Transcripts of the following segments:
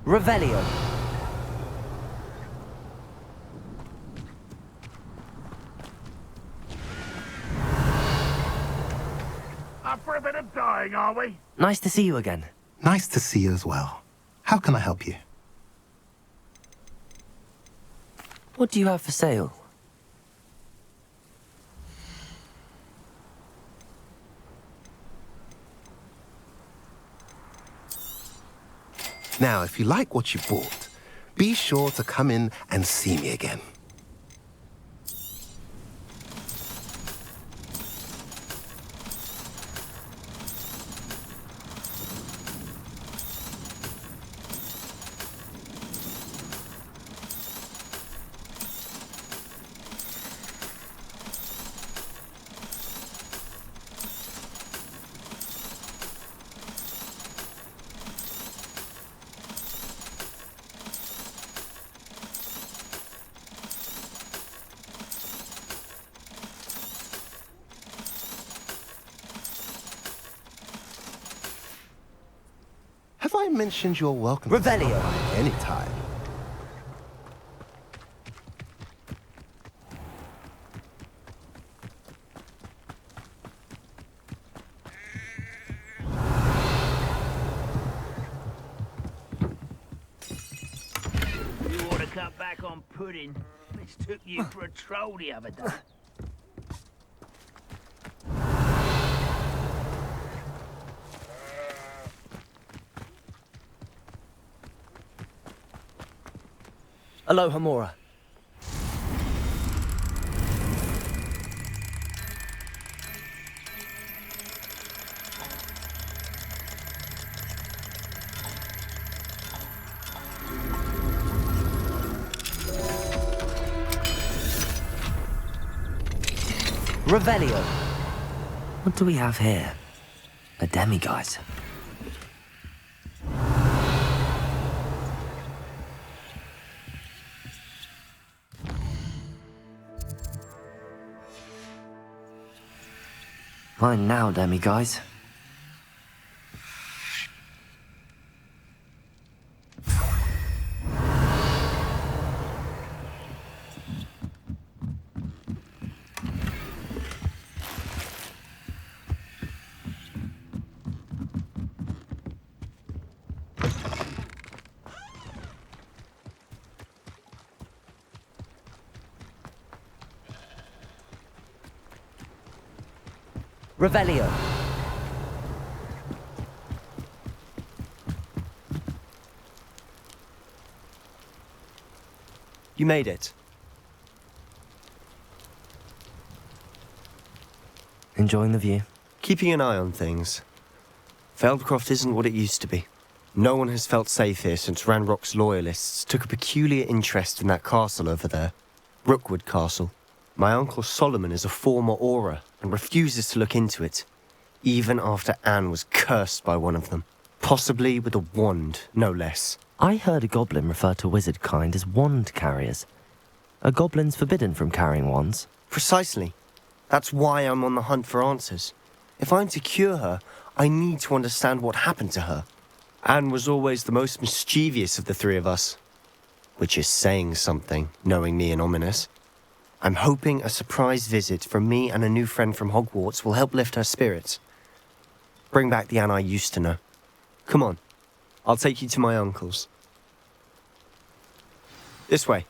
Revelio. Up for a bit of dying, are we? Nice to see you again. Nice to see you as well. How can I help you? What do you have for sale? Now, if you like what you bought, be sure to come in and see me again. Have I mentioned you're welcome to stop Revelio. by any time? You ought to cut back on pudding. Mistook you for a troll the other day. Aloha Mora. Revelio. What do we have here? A demiguise. Fine now, demiguise. Revelio. You made it. Enjoying the view? Keeping an eye on things. Feldcroft isn't what it used to be. No one has felt safe here since Ranrock's loyalists took a peculiar interest in that castle over there. Rookwood Castle. My uncle Solomon is a former Auror and refuses to look into it, even after Anne was cursed by one of them. Possibly with a wand, no less. I heard a goblin refer to wizard kind as wand carriers. Are goblins forbidden from carrying wands? Precisely. That's why I'm on the hunt for answers. If I'm to cure her, I need to understand what happened to her. Anne was always the most mischievous of the three of us. Which is saying something, knowing me and Ominous. I'm hoping a surprise visit from me and a new friend from Hogwarts will help lift her spirits. Bring back the Anne I used to know. Come on, I'll take you to my uncle's. This way.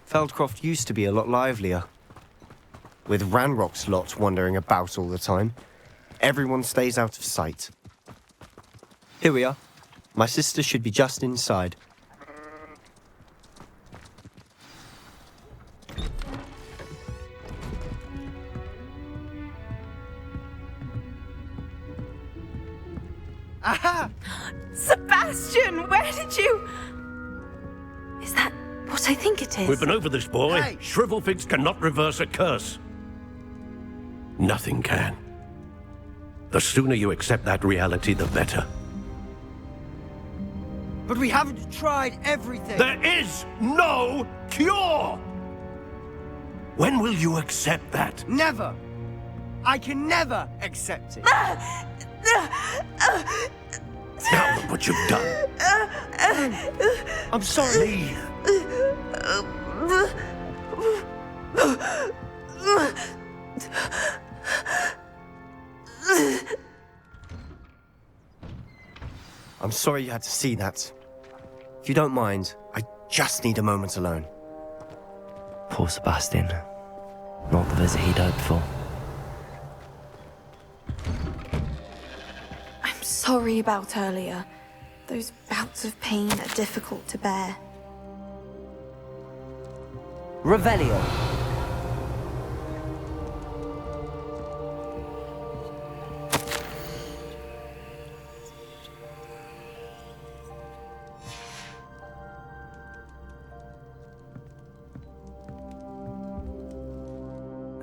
Feldcroft used to be a lot livelier. With Ranrock's lot wandering about all the time, everyone stays out of sight. Here we are. My sister should be just inside. Aha! Sebastian, where did you... Is that what I think it is? We've been over this, boy. Hey! Shrivelfigs cannot reverse a curse. Nothing can. The sooner you accept that reality, the better. But we haven't tried everything. There is no cure! When will you accept that? Never. I can never accept it. Now look what you've done. I'm sorry. Leave. I'm sorry you had to see that. If you don't mind, I just need a moment alone. Poor Sebastian. Not the visit he'd hoped for. I'm sorry about earlier. Those bouts of pain are difficult to bear. Revelio.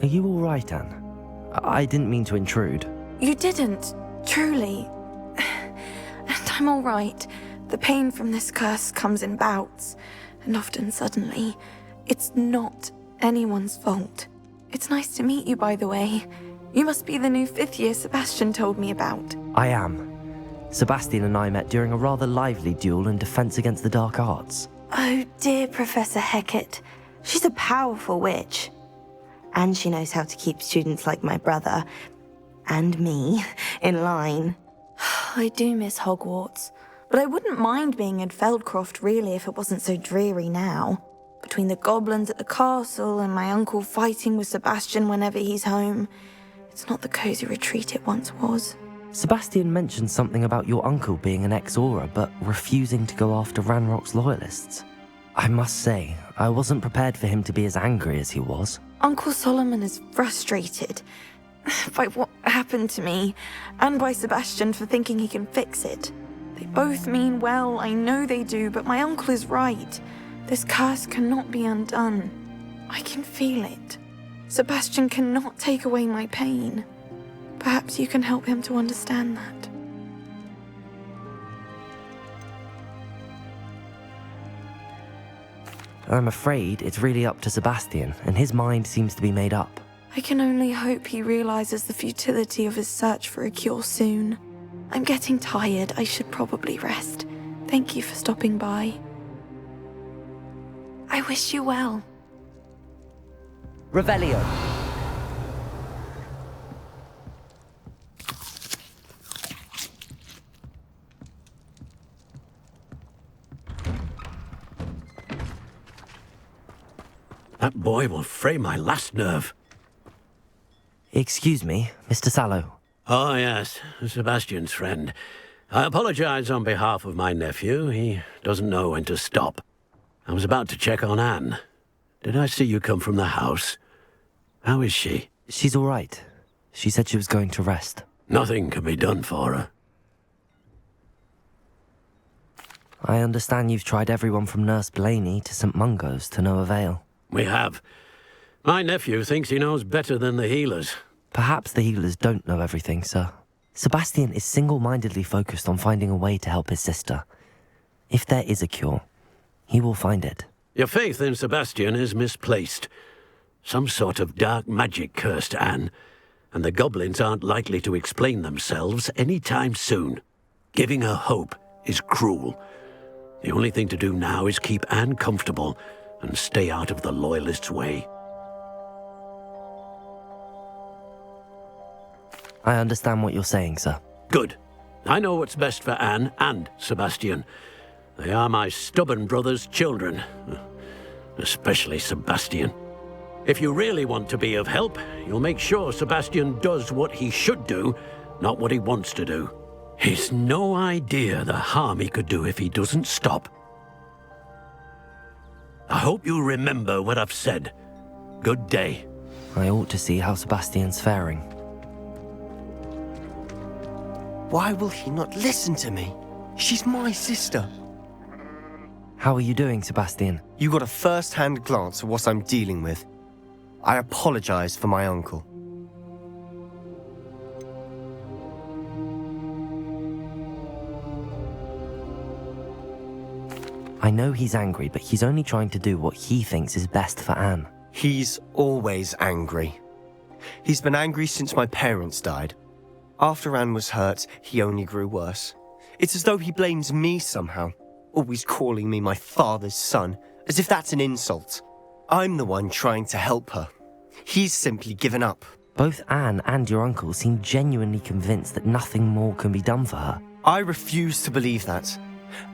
Are you all right, Anne? I didn't mean to intrude. You didn't, truly. And I'm all right. The pain from this curse comes in bouts, and often suddenly. It's not anyone's fault. It's nice to meet you, by the way. You must be the new 5th year Sebastian told me about. I am. Sebastian and I met during a rather lively duel in defense against the dark arts. Oh dear, Professor Hecat. She's a powerful witch. And she knows how to keep students like my brother, and me, in line. I do miss Hogwarts, but I wouldn't mind being in Feldcroft really if it wasn't so dreary now. Between the goblins at the castle and my uncle fighting with Sebastian whenever he's home, it's not the cozy retreat it once was. Sebastian mentioned something about your uncle being an ex-Auror, but refusing to go after Ranrock's loyalists. I must say, I wasn't prepared for him to be as angry as he was. Uncle Solomon is frustrated by what happened to me, and by Sebastian for thinking he can fix it. They both mean well, I know they do, but my uncle is right. This curse cannot be undone. I can feel it. Sebastian cannot take away my pain. Perhaps you can help him to understand that. I'm afraid it's really up to Sebastian, and his mind seems to be made up. I can only hope he realizes the futility of his search for a cure soon. I'm getting tired. I should probably rest. Thank you for stopping by. I wish you well. Revelio. That boy will fray my last nerve. Excuse me, Mr. Sallow. Oh, yes, Sebastian's friend. I apologize on behalf of my nephew. He doesn't know when to stop. I was about to check on Anne. Did I see you come from the house? How is she? She's all right. She said she was going to rest. Nothing can be done for her. I understand you've tried everyone from Nurse Blaney to St. Mungo's to no avail. We have. My nephew thinks he knows better than the healers. Perhaps the healers don't know everything, sir. Sebastian is single-mindedly focused on finding a way to help his sister. If there is a cure, he will find it. Your faith in Sebastian is misplaced. Some sort of dark magic cursed Anne, and the goblins aren't likely to explain themselves any time soon. Giving her hope is cruel. The only thing to do now is keep Anne comfortable and stay out of the Loyalists' way. I understand what you're saying, sir. Good. I know what's best for Anne and Sebastian. They are my stubborn brother's children. Especially Sebastian. If you really want to be of help, you'll make sure Sebastian does what he should do, not what he wants to do. He's no idea the harm he could do if he doesn't stop. I hope you remember what I've said. Good day. I ought to see how Sebastian's faring. Why will he not listen to me? She's my sister. How are you doing, Sebastian? You got a first-hand glance at what I'm dealing with. I apologize for my uncle. I know he's angry, but he's only trying to do what he thinks is best for Anne. He's always angry. He's been angry since my parents died. After Anne was hurt, he only grew worse. It's as though he blames me somehow, always calling me my father's son, as if that's an insult. I'm the one trying to help her. He's simply given up. Both Anne and your uncle seem genuinely convinced that nothing more can be done for her. I refuse to believe that.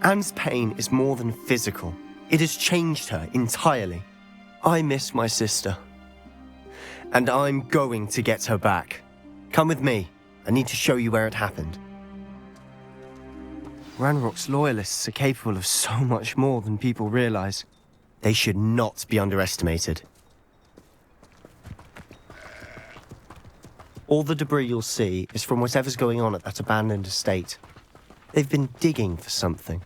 Anne's pain is more than physical. It has changed her entirely. I miss my sister. And I'm going to get her back. Come with me. I need to show you where it happened. Ranrock's loyalists are capable of so much more than people realize. They should not be underestimated. All the debris you'll see is from whatever's going on at that abandoned estate. They've been digging for something.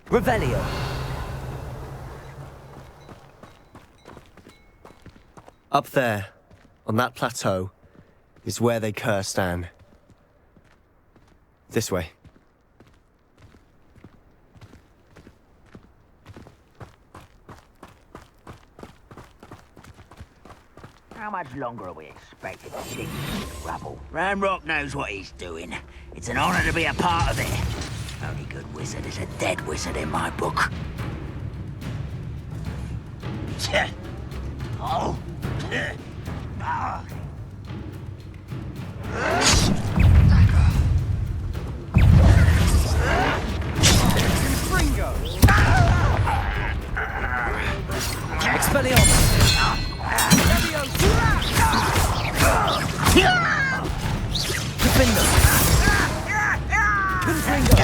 Revelio. Up there, on that plateau, is where they cursed Anne. This way. How much longer are we expected to dig through the rubble? Ranrock knows what he's doing. It's an honor to be a part of it. Only good wizard is a dead wizard in my book. Oh. Ah. Expelliarmus. Defender. Confringo.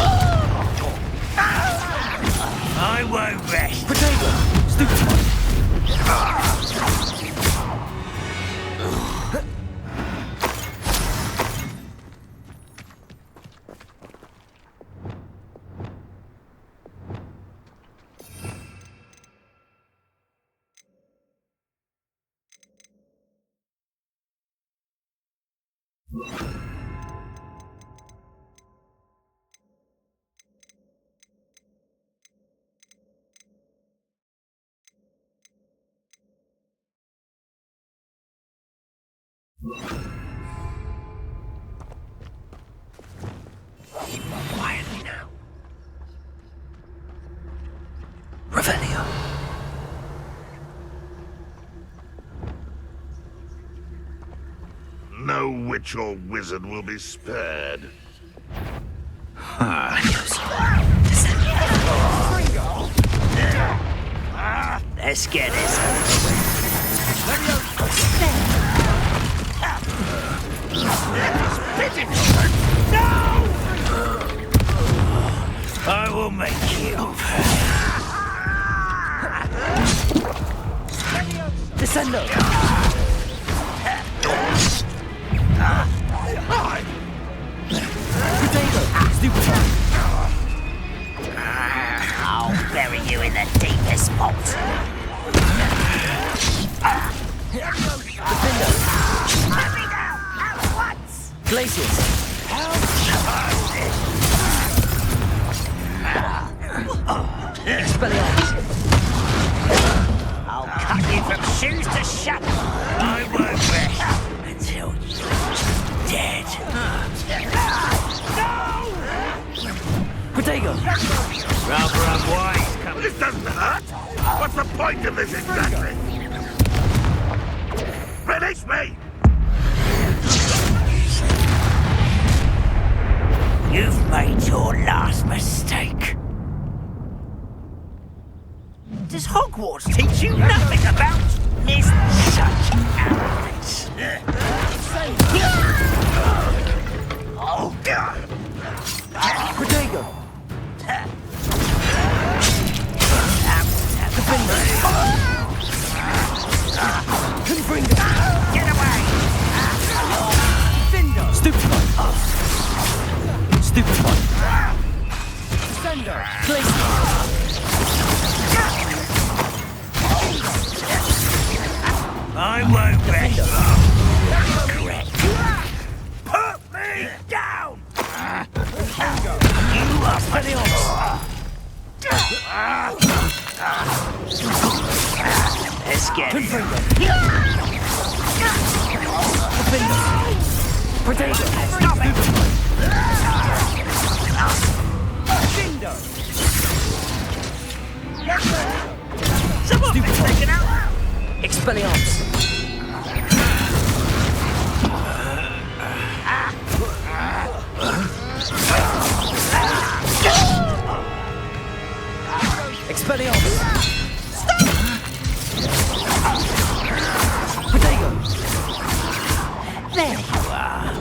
I won't rest. Potato. Stupefy. Quietly now. Revelio. No witch or wizard will be spared. Let's get this. No! I will make you. Descendo. Potato. Stupefy. I'll bury you in the deepest vault. Defender. Let me down at once. Glacius. Expelliarmus. I'll cut you from shoes to shut. I won't rest until you're dead. No! Potato. Rather unwise, come This doesn't hurt! What's the point of this exactly? Release me! You've made your last mistake. Does Hogwarts teach you nothing about this such arrogance? Oh, God. Potato. Confringo. Get away! Defender. Stupefy. Stupefy. Descendo. Glacius. Stop it! Cinder! Someone been taken out! Expelliarmus! Expelliarmus! Protego! There you are.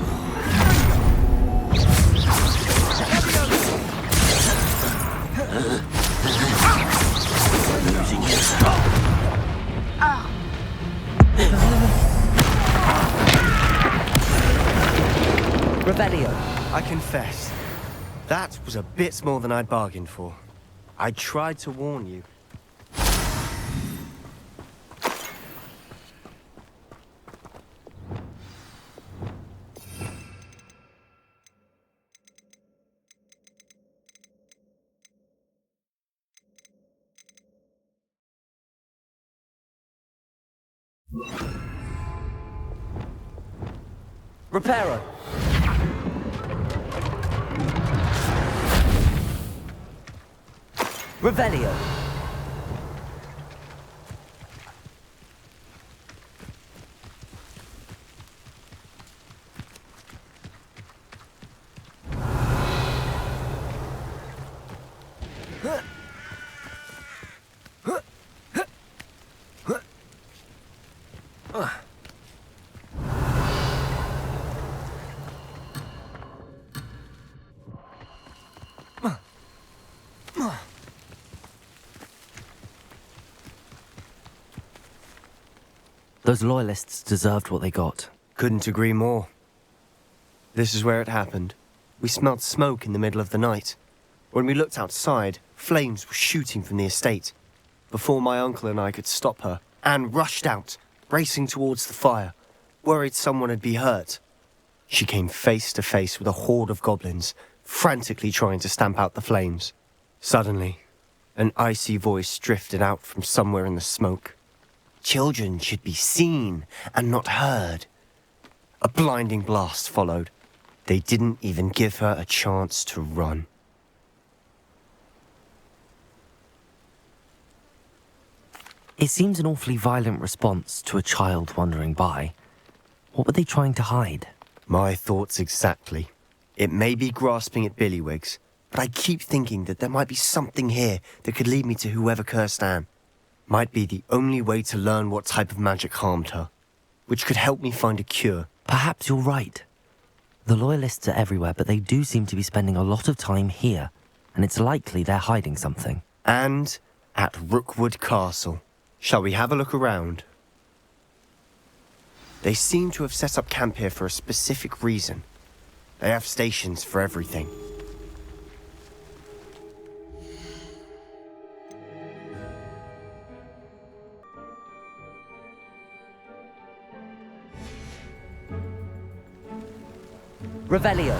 Losing your spot. Revelio! I confess, that was a bit more than I'd bargained for. I tried to warn you. Reparo! Revelio! Those loyalists deserved what they got. Couldn't agree more. This is where it happened. We smelled smoke in the middle of the night. When we looked outside, flames were shooting from the estate. Before my uncle and I could stop her, Anne rushed out, racing towards the fire, worried someone had been hurt. She came face to face with a horde of goblins, frantically trying to stamp out the flames. Suddenly, an icy voice drifted out from somewhere in the smoke. Children should be seen and not heard. A blinding blast followed. They didn't even give her a chance to run. It seems an awfully violent response to a child wandering by. What were they trying to hide? My thoughts exactly. It may be grasping at Billywigs, but I keep thinking that there might be something here that could lead me to whoever cursed Anne. Might be the only way to learn what type of magic harmed her, which could help me find a cure. Perhaps you're right. The Loyalists are everywhere, but they do seem to be spending a lot of time here, and it's likely they're hiding something. And at Rookwood Castle. Shall we have a look around? They seem to have set up camp here for a specific reason. They have stations for everything. Revelio.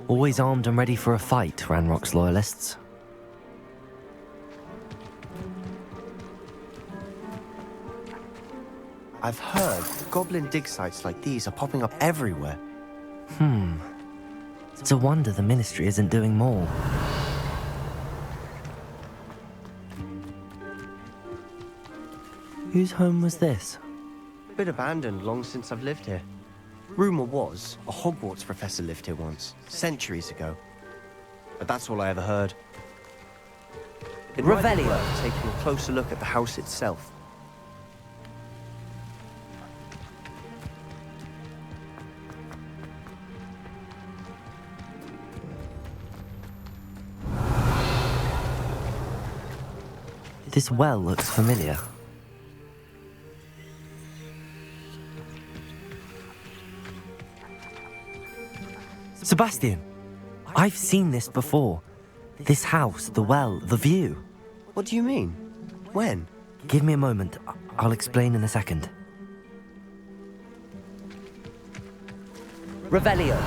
Always armed and ready for a fight, Ranrock's loyalists. I've heard goblin dig sites like these are popping up everywhere. It's a wonder the Ministry isn't doing more. Whose home was this? Been abandoned long since I've lived here. Rumour was a Hogwarts professor lived here once, centuries ago. But that's all I ever heard. It might be Revelio. worth taking a closer look at the house itself. This well looks familiar. Sebastian, I've seen this before. This house, the well, the view. What do you mean? When? Give me a moment. I'll explain in a second. Revelio.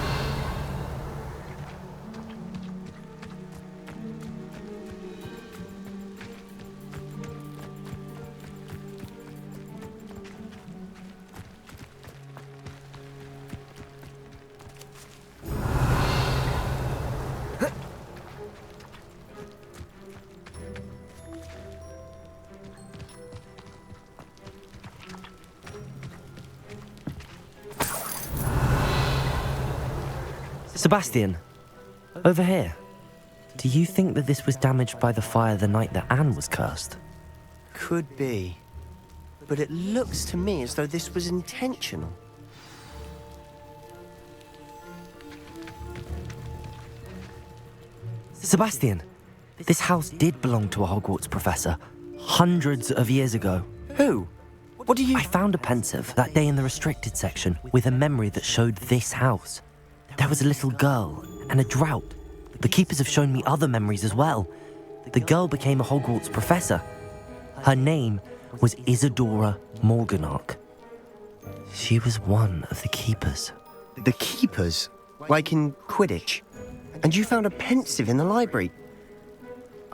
Sebastian, over here. Do you think that this was damaged by the fire the night that Anne was cursed? Could be. But it looks to me as though this was intentional. Sebastian, this house did belong to a Hogwarts professor hundreds of years ago. Who? What do you... I found a pensive that day in the restricted section with a memory that showed this house. There was a little girl and a drought. The keepers have shown me other memories as well. The girl became a Hogwarts professor. Her name was Isadora Morganach. She was one of the keepers. The keepers? Like in Quidditch? And you found a pensive in the library?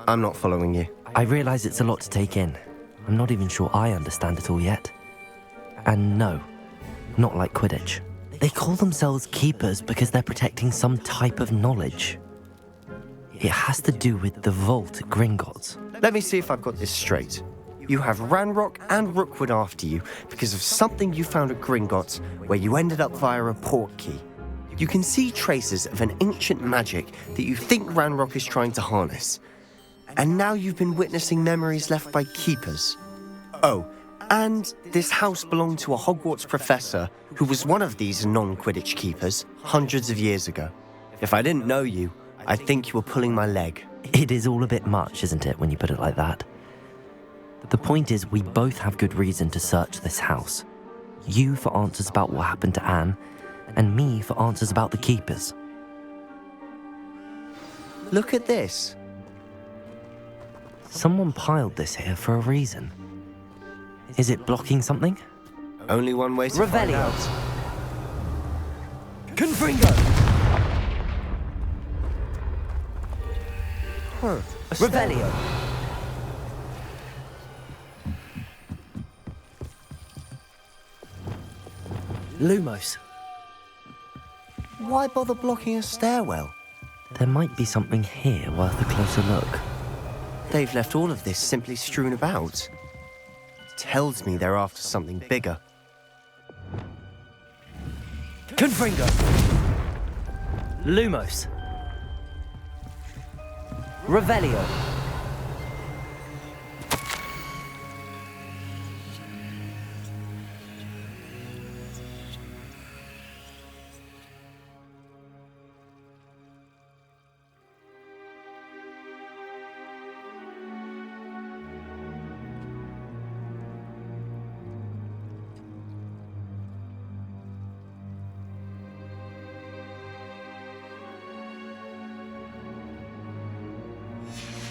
I'm not following you. I realise it's a lot to take in. I'm not even sure I understand it all yet. And no, not like Quidditch. They call themselves keepers because they're protecting some type of knowledge. It has to do with the vault at Gringotts. Let me see if I've got this straight. You have Ranrock and Rookwood after you because of something you found at Gringotts where you ended up via a port key. You can see traces of an ancient magic that you think Ranrock is trying to harness. And now you've been witnessing memories left by keepers. Oh, and this house belonged to a Hogwarts professor who was one of these non-Quidditch keepers hundreds of years ago. If I didn't know you, I'd think you were pulling my leg. It is all a bit much, isn't it, when you put it like that? The point is, we both have good reason to search this house. You for answers about what happened to Anne, and me for answers about the keepers. Look at this. Someone piled this here for a reason. Is it blocking something? Only one way to find Revelio. out. Confringo. Huh. Revelio. Lumos. Why bother blocking a stairwell? There might be something here worth a closer look. They've left all of this simply strewn about. Tells me they're after something bigger. Confringo. Lumos. Revelio.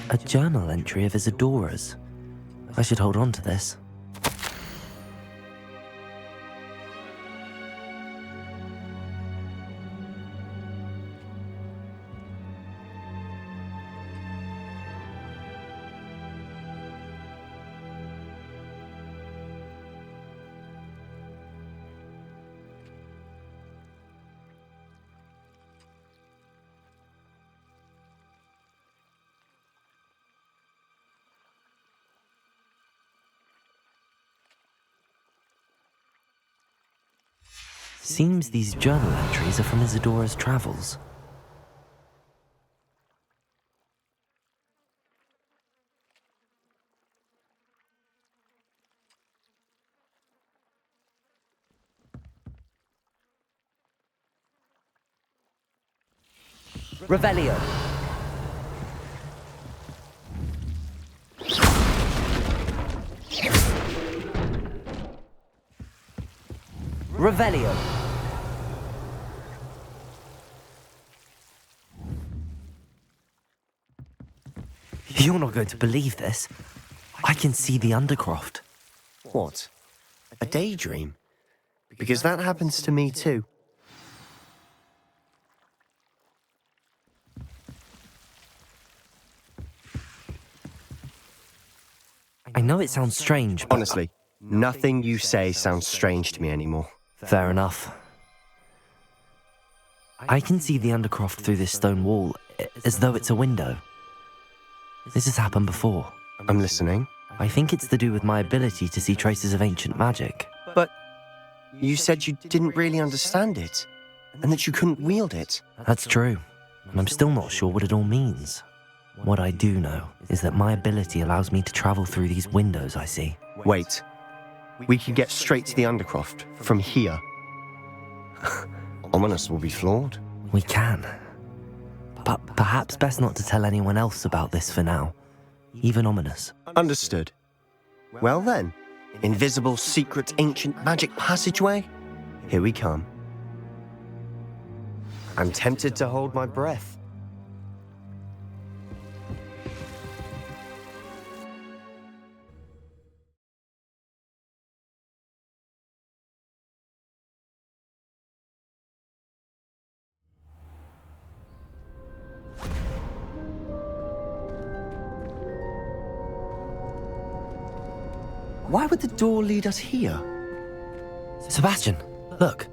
A journal entry of Isadora's. I should hold on to this. Seems these journal entries are from Isadora's travels. Revelio. Revelio. You're not going to believe this. I can see the Undercroft. What? A daydream? Because that happens to me too. I know it sounds strange, but... Honestly, nothing you say sounds strange to me anymore. Fair enough. I can see the Undercroft through this stone wall, as though it's a window. This has happened before. I'm listening. I think it's to do with my ability to see traces of ancient magic. But you said you didn't really understand it, and that you couldn't wield it. That's true, and I'm still not sure what it all means. What I do know is that my ability allows me to travel through these windows I see. Wait. We can get straight to the Undercroft from here. Ominous will be flawed. We can. But perhaps best not to tell anyone else about this for now. Even Ominous. Understood. Well then, invisible, secret, ancient magic passageway? Here we come. I'm tempted to hold my breath. Why would the door lead us here? Sebastian, look.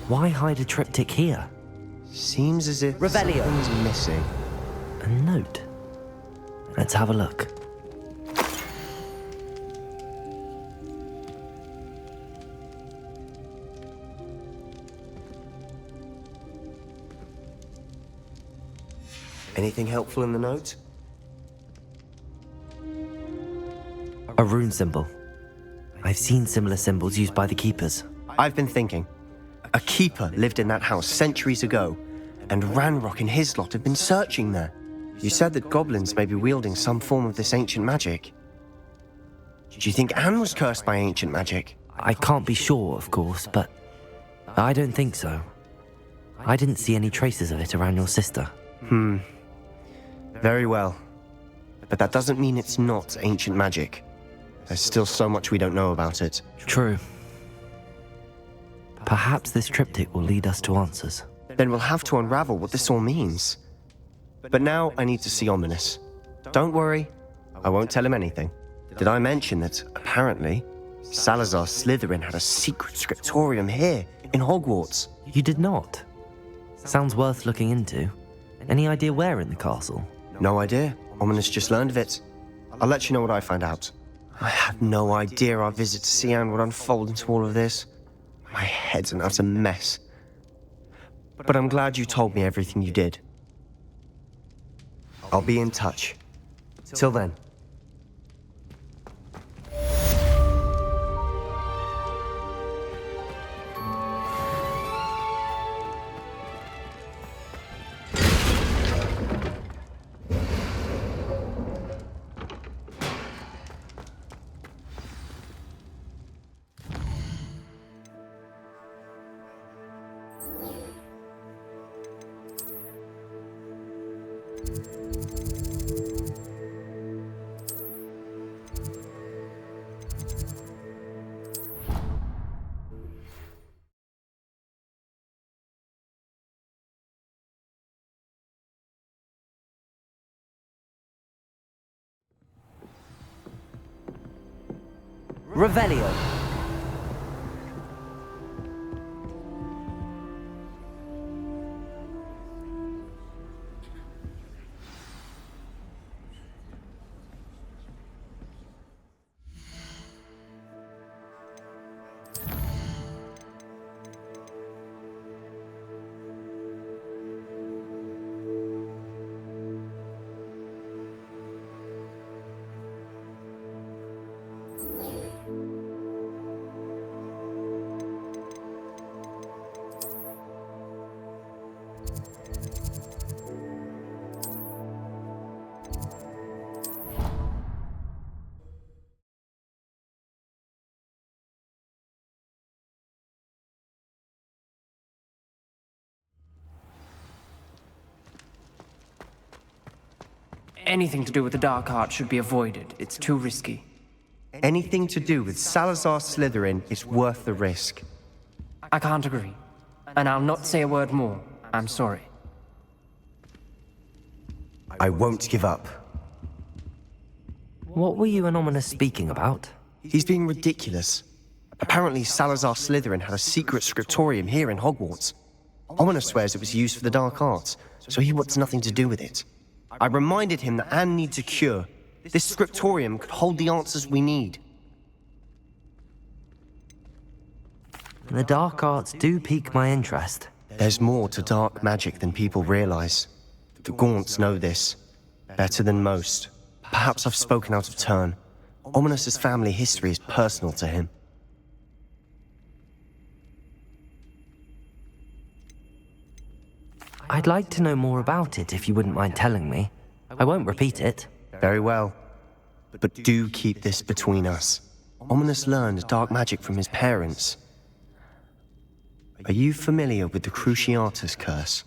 Why hide a triptych here? Seems as if Revelio. something's missing. A note. Let's have a look. Anything helpful in the note? A rune symbol. I've seen similar symbols used by the keepers. I've been thinking. A keeper lived in that house centuries ago, and Ranrock and his lot have been searching there. You said that goblins may be wielding some form of this ancient magic. Do you think Anne was cursed by ancient magic? I can't be sure, of course, but I don't think so. I didn't see any traces of it around your sister. Very well. But that doesn't mean it's not ancient magic. There's still so much we don't know about it. True. Perhaps this triptych will lead us to answers. Then we'll have to unravel what this all means. But now I need to see Ominous. Don't worry, I won't tell him anything. Did I mention that, apparently, Salazar Slytherin had a secret scriptorium here, in Hogwarts? You did not. Sounds worth looking into. Any idea where in the castle? No idea. Ominous just learned of it. I'll let you know what I find out. I had no idea our visit to Sian would unfold into all of this. My head's an utter mess. But I'm glad you told me everything you did. I'll be in touch. Till then. Revelio. Anything to do with the dark art should be avoided. It's too risky. Anything to do with Salazar Slytherin is worth the risk. I can't agree. And I'll not say a word more. I'm sorry. I won't give up. What were you and Ominous speaking about? He's being ridiculous. Apparently, Salazar Slytherin had a secret scriptorium here in Hogwarts. Ominous swears it was used for the dark arts, so he wants nothing to do with it. I reminded him that Anne needs a cure. This scriptorium could hold the answers we need. The dark arts do pique my interest. There's more to dark magic than people realize. The Gaunts know this. Better than most. Perhaps I've spoken out of turn. Ominous's family history is personal to him. I'd like to know more about it if you wouldn't mind telling me. I won't repeat it. Very well. But do keep this between us. Ominous learned dark magic from his parents. Are you familiar with the Cruciatus Curse?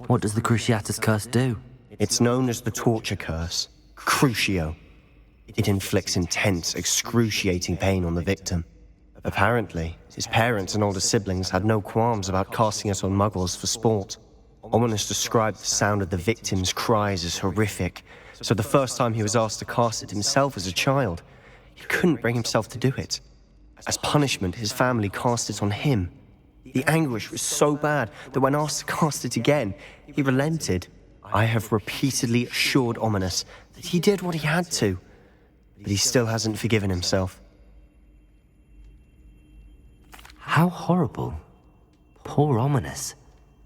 What does the Cruciatus Curse do? It's known as the Torture Curse. Crucio. It inflicts intense, excruciating pain on the victim. Apparently, his parents and older siblings had no qualms about casting it on muggles for sport. Ominous described the sound of the victim's cries as horrific, so the first time he was asked to cast it himself as a child, he couldn't bring himself to do it. As punishment, his family cast it on him. The anguish was so bad that when asked to cast it again, he relented. I have repeatedly assured Ominous that he did what he had to, but he still hasn't forgiven himself. How horrible. Poor Ominous.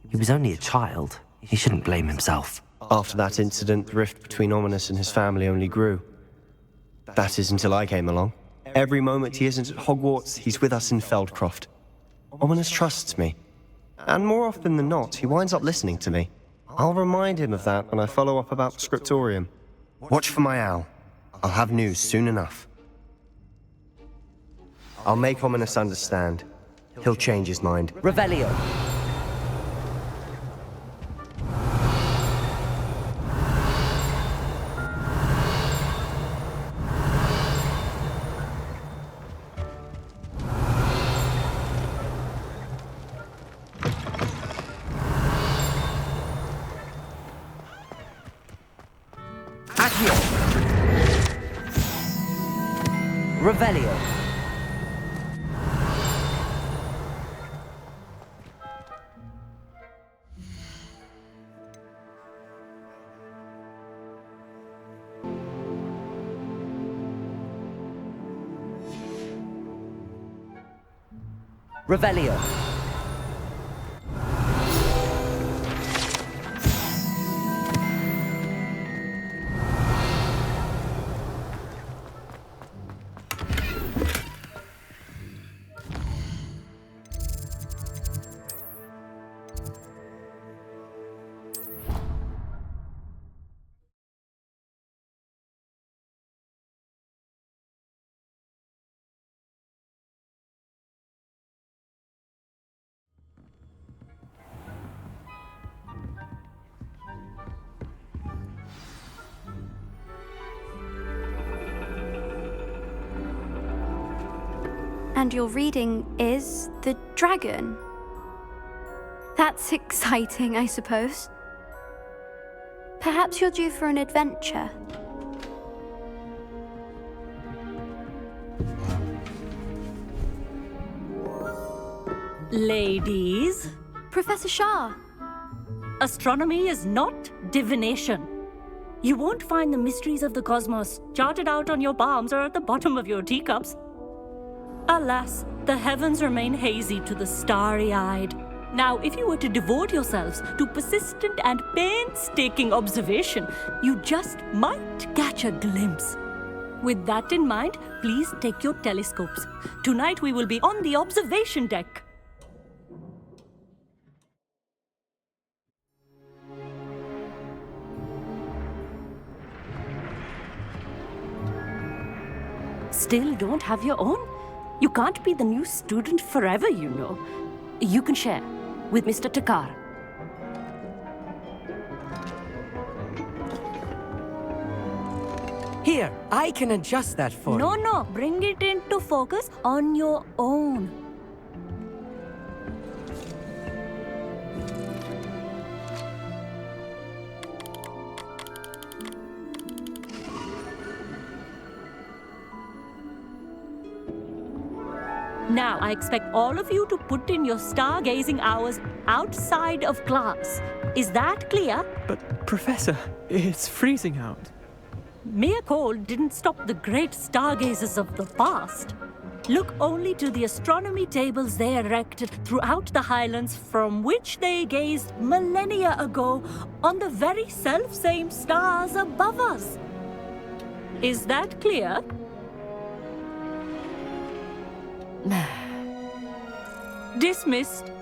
He was only a child. He shouldn't blame himself. After that incident, the rift between Ominous and his family only grew. That is until I came along. Every moment he isn't at Hogwarts, he's with us in Feldcroft. Ominous trusts me. And more often than not, he winds up listening to me. I'll remind him of that when I follow up about the scriptorium. Watch for my owl. I'll have news soon enough. I'll make Ominous understand. He'll change his mind. Revelio. Revelio. Revelio. And your reading is The Dragon. That's exciting, I suppose. Perhaps you're due for an adventure. Ladies, Professor Shah. astronomy is not divination. You won't find the mysteries of the cosmos charted out on your palms or at the bottom of your teacups. Alas, the heavens remain hazy to the starry-eyed. Now, if you were to devote yourselves to persistent and painstaking observation, you just might catch a glimpse. With that in mind, please take your telescopes. Tonight we will be on the observation deck. Still don't have your own? You can't be the new student forever, you know. You can share with Mr. Takar. Here, I can adjust that for you. No, bring it into focus on your own. Now, I expect all of you to put in your stargazing hours outside of class. Is that clear? But, Professor, it's freezing out. Mere cold didn't stop the great stargazers of the past. Look only to the astronomy tables they erected throughout the Highlands from which they gazed millennia ago on the very self-same stars above us. Is that clear? Dismissed.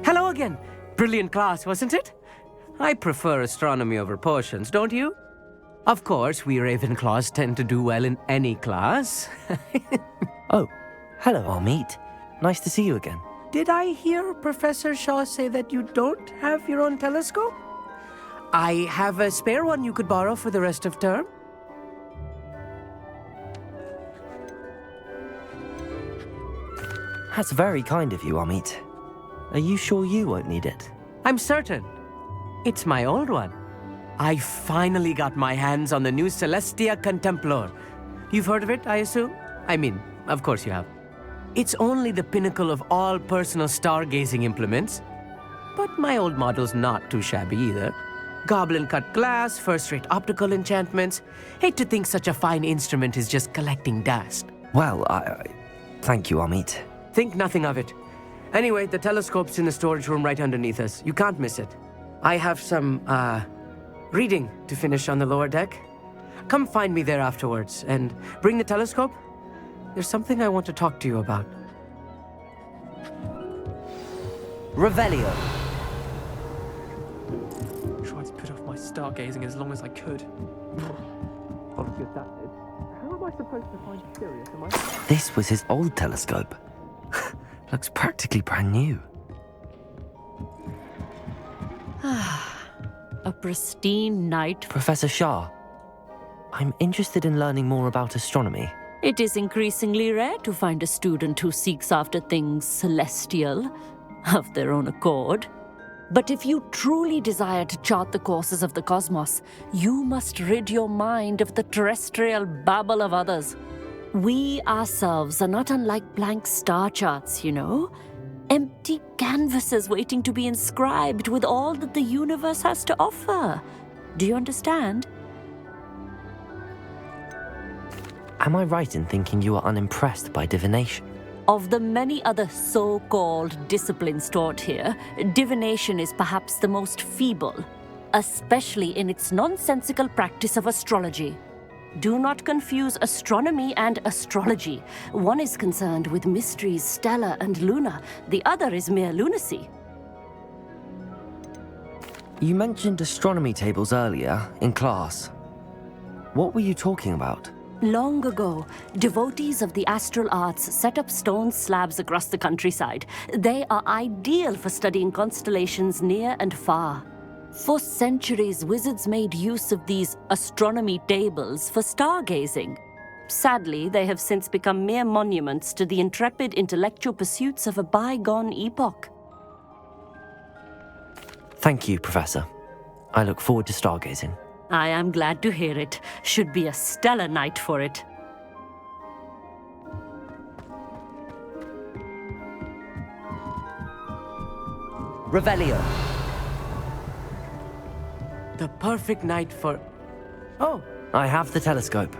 Hello again. Brilliant class, wasn't it? I prefer astronomy over potions, don't you? Of course, we Ravenclaws tend to do well in any class. Oh, hello, Amit. Nice to see you again. Did I hear Professor Shaw say that you don't have your own telescope? I have a spare one you could borrow for the rest of term. That's very kind of you, Amit. Are you sure you won't need it? I'm certain. It's my old one. I finally got my hands on the new Celestia Contemplar. You've heard of it, I assume? I mean, of course you have. It's only the pinnacle of all personal stargazing implements. But my old model's not too shabby either. Goblin-cut glass, first-rate optical enchantments. Hate to think such a fine instrument is just collecting dust. Well, thank you, Amit. Think nothing of it. Anyway, the telescope's in the storage room right underneath us. You can't miss it. I have some, reading to finish on the lower deck. Come find me there afterwards, and bring the telescope. There's something I want to talk to you about. Revelio. Tried to put off my stargazing as long as I could. How am I supposed to find Sirius? Am I? This was his old telescope. Looks practically brand new. A pristine night. Professor Shah, I'm interested in learning more about astronomy. It is increasingly rare to find a student who seeks after things celestial of their own accord. But if you truly desire to chart the courses of the cosmos, you must rid your mind of the terrestrial babble of others. We ourselves are not unlike blank star charts, you know. Empty canvases waiting to be inscribed with all that the universe has to offer. Do you understand? Am I right in thinking you are unimpressed by divination? Of the many other so-called disciplines taught here, divination is perhaps the most feeble, especially in its nonsensical practice of astrology. Do not confuse astronomy and astrology. One is concerned with mysteries stellar and lunar. The other is mere lunacy. You mentioned astronomy tables earlier in class. What were you talking about? Long ago, devotees of the astral arts set up stone slabs across the countryside. They are ideal for studying constellations near and far. For centuries, wizards made use of these astronomy tables for stargazing. Sadly, they have since become mere monuments to the intrepid intellectual pursuits of a bygone epoch. Thank you, Professor. I look forward to stargazing. I am glad to hear it. Should be a stellar night for it. Revelio. The perfect night for... Oh, I have the telescope.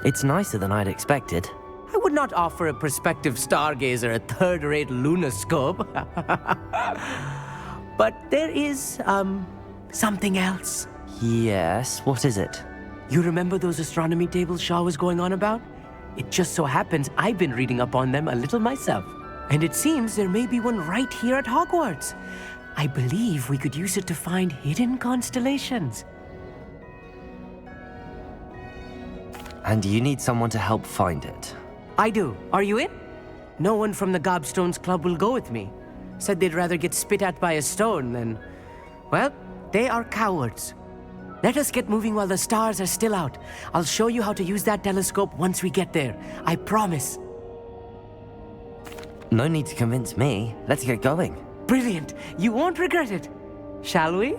It's nicer than I'd expected. I would not offer a prospective stargazer a third-rate lunoscope. But there is, something else. Yes, what is it? You remember those astronomy tables Shaw was going on about? It just so happens I've been reading up on them a little myself. And it seems there may be one right here at Hogwarts. I believe we could use it to find hidden constellations. And you need someone to help find it. I do. Are you in? No one from the Gobstones Club will go with me. Said they'd rather get spit at by a stone than Well, they are cowards. Let us get moving while the stars are still out. I'll show you how to use that telescope once we get there. I promise. No need to convince me. Let's get going. Brilliant. You won't regret it. Shall we?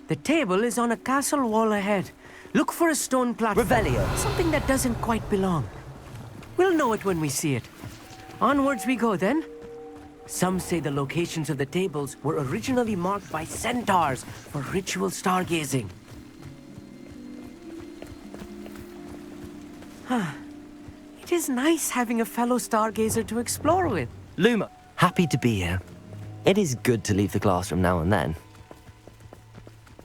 The table is on a castle wall ahead. Look for a stone platform. Revelio. Something that doesn't quite belong. We'll know it when we see it. Onwards we go then. Some say the locations of the tables were originally marked by centaurs for ritual stargazing. It is nice having a fellow stargazer to explore with. Luma, happy to be here. It is good to leave the classroom now and then.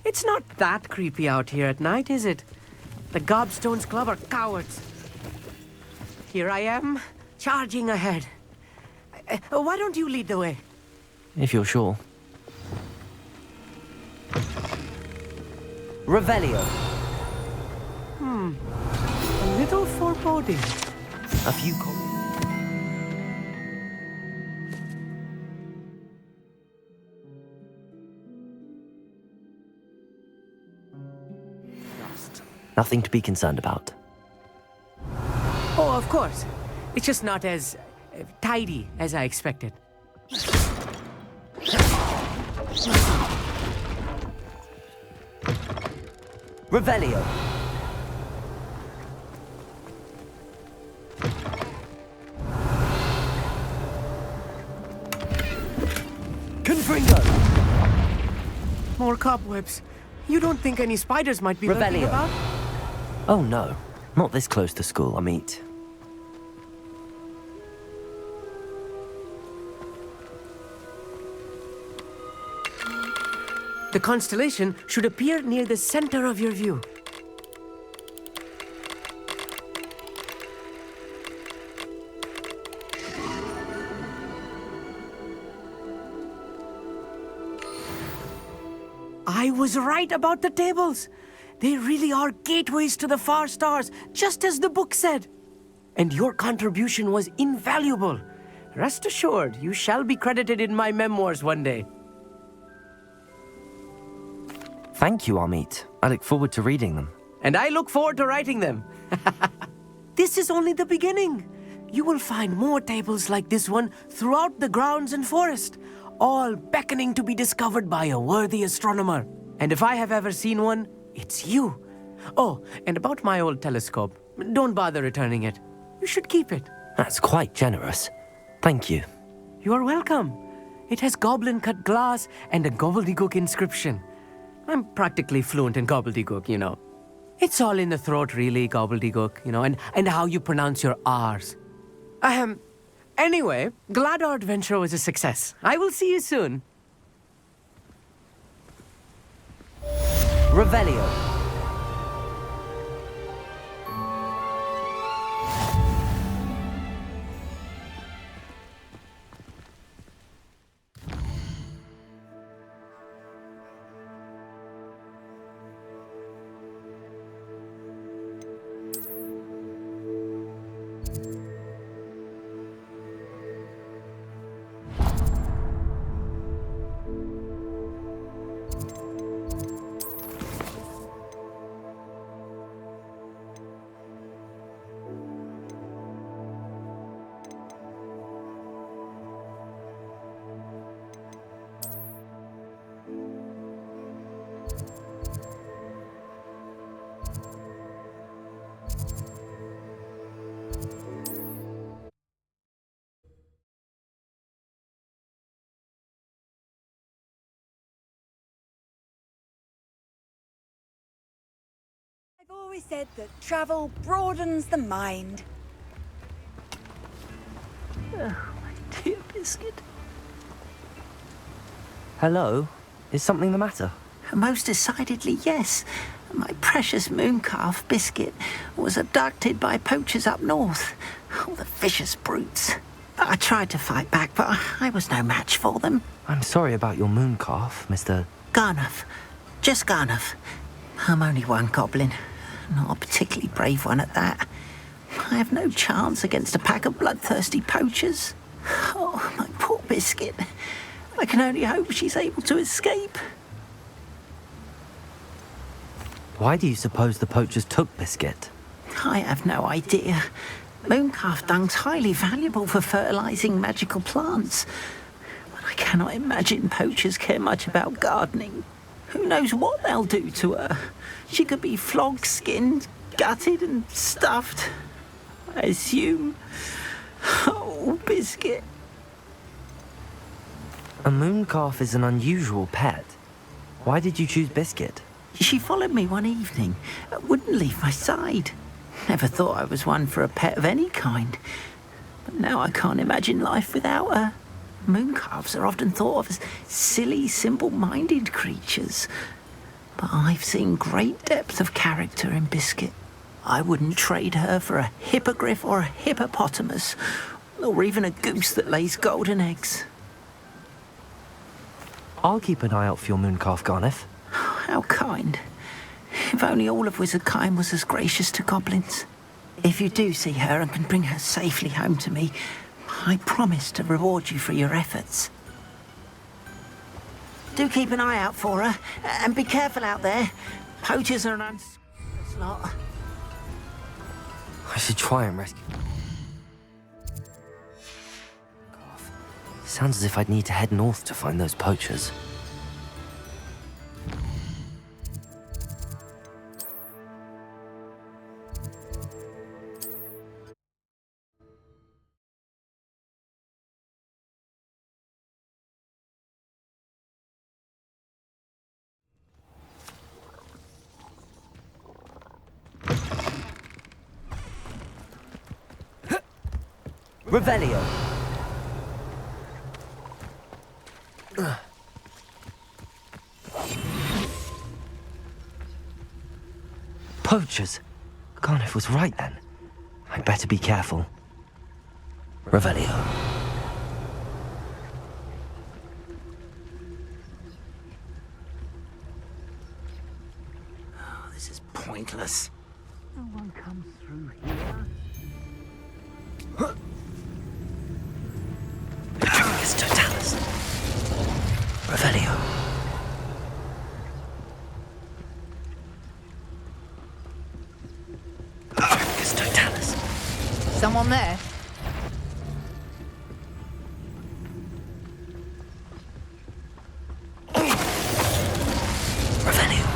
It's not that creepy out here at night, is it? The Gobstones Club are cowards. Here I am, charging ahead. Why don't you lead the way? If you're sure. Revelio. A little foreboding. A few Nothing to be concerned about. Oh, of course. It's just not as tidy as I expected. Revelio. Confringo. More cobwebs. You don't think any spiders might be lurking Revelio. about? Oh no, not this close to school, I mean. The constellation should appear near the center of your view. I was right about the tables. They really are gateways to the far stars, just as the book said. And your contribution was invaluable. Rest assured, you shall be credited in my memoirs one day. Thank you, Amit. I look forward to reading them. And I look forward to writing them. This is only the beginning. You will find more tables like this one throughout the grounds and forest, all beckoning to be discovered by a worthy astronomer. And if I have ever seen one, it's you. Oh, and about my old telescope, don't bother returning it. You should keep it. That's quite generous. Thank you. You are welcome. It has goblin-cut glass and a gobbledygook inscription. I'm practically fluent in gobbledygook, you know. It's all in the throat, really, gobbledygook, you know, and how you pronounce your R's. Anyway, glad our adventure was a success. I will see you soon. Revelio. I've always said that travel broadens the mind. Oh, my dear Biscuit. Hello? Is something the matter? Most decidedly, yes. My precious mooncalf Biscuit was abducted by poachers up north. Oh, the vicious brutes. I tried to fight back, but I was no match for them. I'm sorry about your mooncalf, Mr. Garnuff. Just Garnuff. I'm only one goblin. Not a particularly brave one at that. I have no chance against a pack of bloodthirsty poachers. Oh, my poor Biscuit. I can only hope she's able to escape. Why do you suppose the poachers took Biscuit? I have no idea. Mooncalf dung's highly valuable for fertilizing magical plants. But I cannot imagine poachers care much about gardening. Who knows what they'll do to her? She could be flogged, skinned, gutted and stuffed. I assume. Oh, Biscuit. A mooncalf is an unusual pet. Why did you choose Biscuit? She followed me one evening, wouldn't leave my side. Never thought I was one for a pet of any kind. But now I can't imagine life without her. Mooncalves are often thought of as silly, simple-minded creatures. But I've seen great depth of character in Biscuit. I wouldn't trade her for a hippogriff or a hippopotamus, or even a goose that lays golden eggs. I'll keep an eye out for your mooncalf, Garniff. How kind. If only all of Wizardkind was as gracious to goblins. If you do see her and can bring her safely home to me, I promise to reward you for your efforts. Do keep an eye out for her, and be careful out there. Poachers are an unscrupulous lot. I should try and rescue... Sounds as if I'd need to head north to find those poachers. Revelio. Poachers. Garniff was right then. I'd better be careful. Revelio. Oh, this is pointless. No one comes through here. Petricus totalis. Revelio. Petricus totalis. Someone there? Revelio.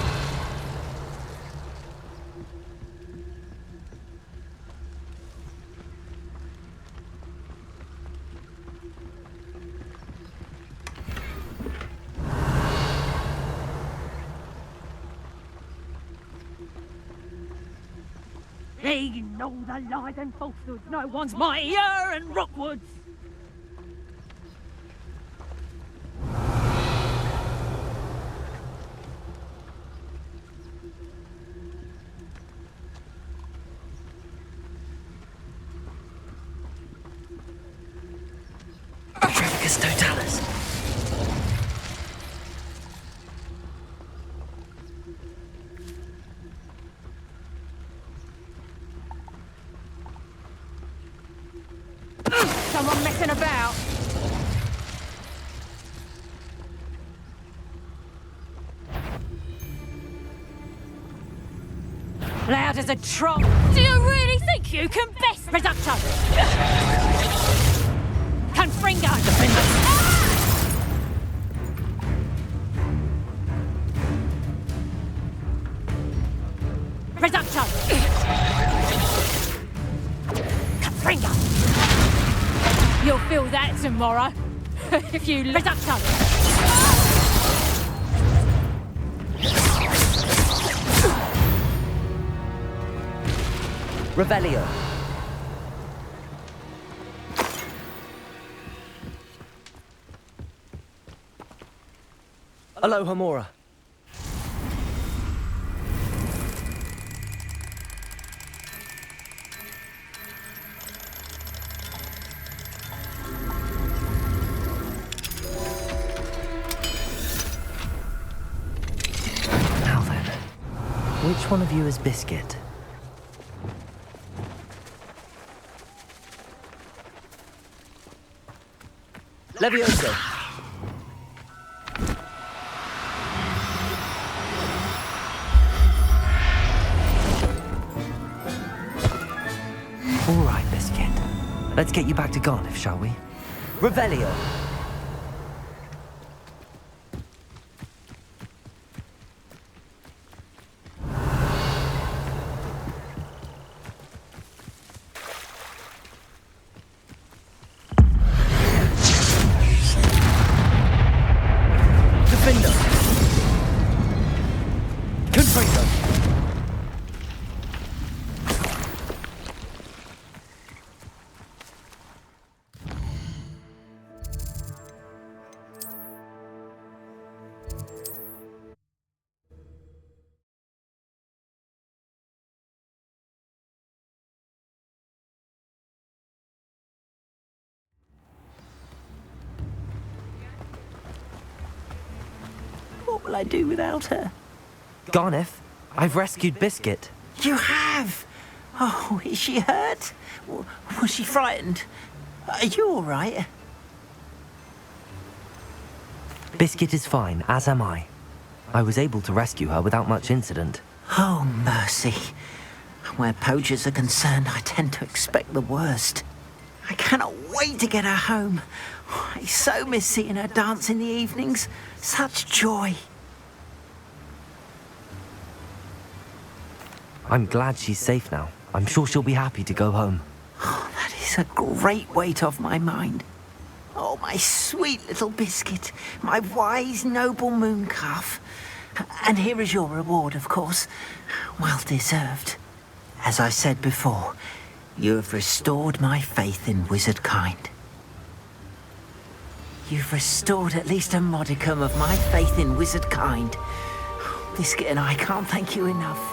They know the lies and falsehoods no one's mightier in Rockwoods. Petricus totalis. Someone messing about? Loud as a troll. Do you really think you can best Reducto? Confringo! Reducto! Confringo! You'll feel that tomorrow. If you Reducto! Revelio. Aloha Mora. Which one of you is Biscuit? Levioso. All right, Biscuit. Let's get you back to Garniff, shall we? Revelio. Defender. Confringo. What will I do without her? Garniff, I've rescued Biscuit. You have? Oh, is she hurt? Was she frightened? Are you all right? Biscuit is fine, as am I. I was able to rescue her without much incident. Oh, mercy. Where poachers are concerned, I tend to expect the worst. I cannot wait to get her home. I so miss seeing her dance in the evenings. Such joy. I'm glad she's safe now. I'm sure she'll be happy to go home. Oh, that is a great weight off my mind. Oh, my sweet little Biscuit, my wise, noble moon calf. And here is your reward, of course. Well deserved. As I said before, you have restored my faith in wizard kind. You've restored at least a modicum of my faith in wizard kind. Biscuit and I can't thank you enough.